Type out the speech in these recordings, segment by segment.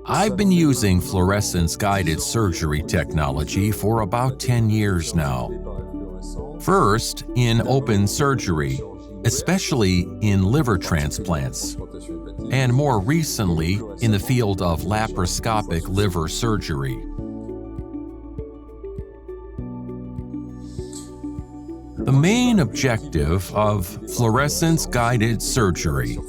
I've been using fluorescence-guided surgery technology for about 10 years now. First, in open surgery, especially in liver transplants, and more recently in the field of laparoscopic liver surgery. The main objective of fluorescence-guided surgery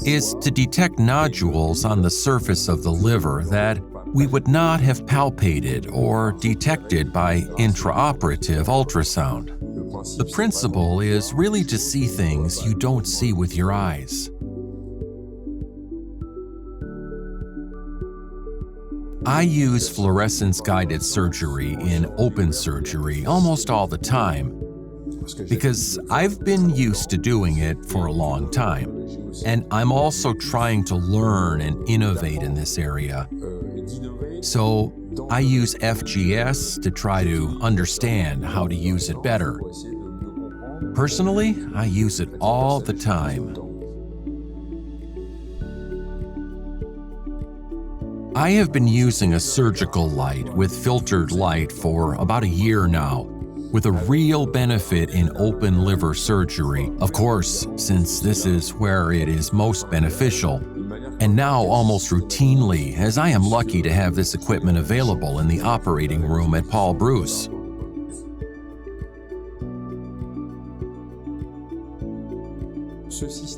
is to detect nodules on the surface of the liver that we would not have palpated or detected by intraoperative ultrasound. The principle is really to see things you don't see with your eyes. I use fluorescence-guided surgery in open surgery almost all the time because I've been used to doing it for a long time, and I'm also trying to learn and innovate in this area. So I use FGS to try to understand how to use it better. Personally, I use it all the time. I have been using a surgical light with filtered light for about a year now, with a real benefit in open liver surgery, of course, since this is where it is most beneficial, and now almost routinely, as I am lucky to have this equipment available in the operating room at Paul-Brousse.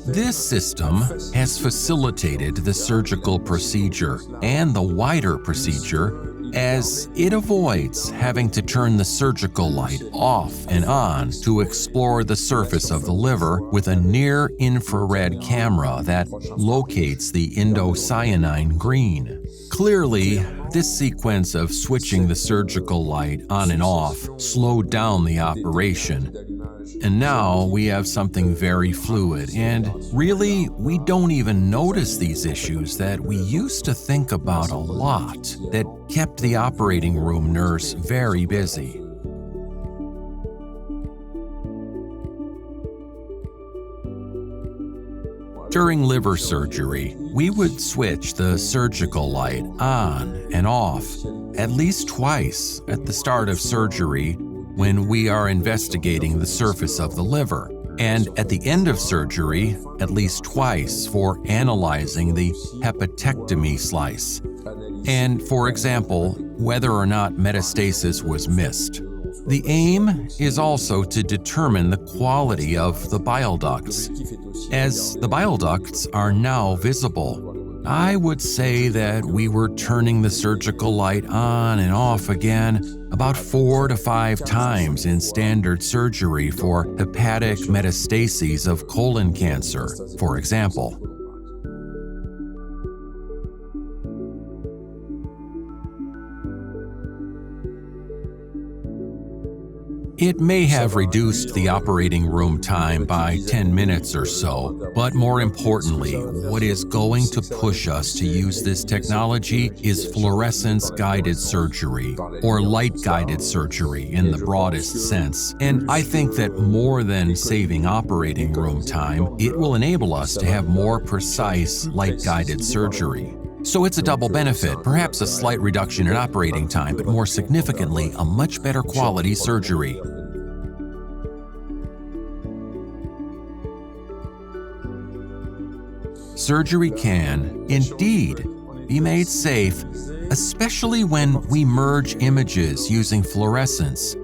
This system has facilitated the surgical procedure and the wider procedure as it avoids having to turn the surgical light off and on to explore the surface of the liver with a near-infrared camera that locates the indocyanine green. Clearly, this sequence of switching the surgical light on and off slowed down the operation. And now we have something very fluid, and really, we don't even notice these issues that we used to think about a lot that kept the operating room nurse very busy. During liver surgery, we would switch the surgical light on and off at least twice at the start of surgery when we are investigating the surface of the liver, and at the end of surgery at least twice for analyzing the hepatectomy slice, and, for example, whether or not metastasis was missed. The aim is also to determine the quality of the bile ducts. As the bile ducts are now visible, I would say that we were turning the surgical light on and off again about 4 to 5 times in standard surgery for hepatic metastases of colon cancer, for example. It may have reduced the operating room time by 10 minutes or so, but more importantly, what is going to push us to use this technology is fluorescence-guided surgery, or light-guided surgery in the broadest sense. And I think that more than saving operating room time, it will enable us to have more precise light-guided surgery. So it's a double benefit, perhaps a slight reduction in operating time, but more significantly, a much better quality surgery. Surgery can, indeed, be made safe, especially when we merge images using fluorescence,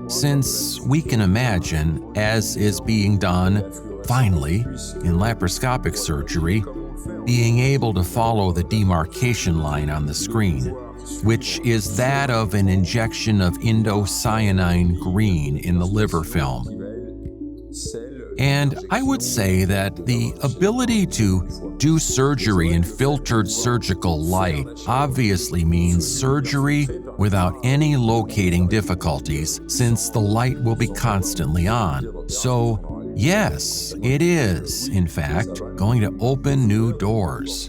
since we can imagine, as is being done, finally, in laparoscopic surgery, being able to follow the demarcation line on the screen, which is that of an injection of indocyanine green in the liver film. And I would say that the ability to do surgery in filtered surgical light obviously means surgery without any locating difficulties, since the light will be constantly on. So, yes, it is, in fact, going to open new doors.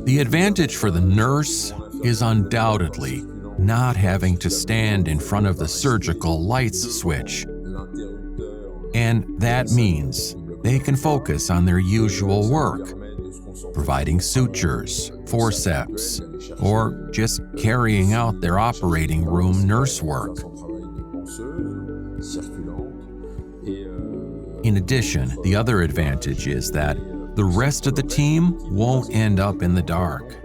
The advantage for the nurse is undoubtedly not having to stand in front of the surgical lights switch. And that means they can focus on their usual work, providing sutures, forceps, or just carrying out their operating room nurse work. In addition, the other advantage is that the rest of the team won't end up in the dark.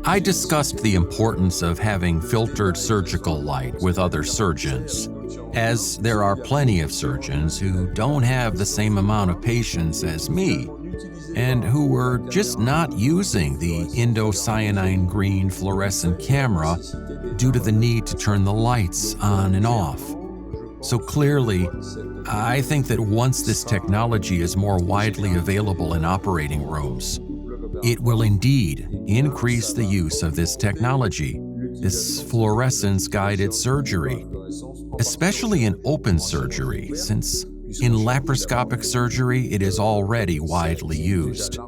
I discussed the importance of having filtered surgical light with other surgeons, as there are plenty of surgeons who don't have the same amount of patience as me, and who were just not using the indocyanine green fluorescent camera due to the need to turn the lights on and off. So clearly, I think that once this technology is more widely available in operating rooms, it will indeed increase the use of this technology, this fluorescence-guided surgery, especially in open surgery, since in laparoscopic surgery it is already widely used,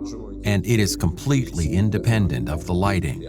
and it is completely independent of the lighting.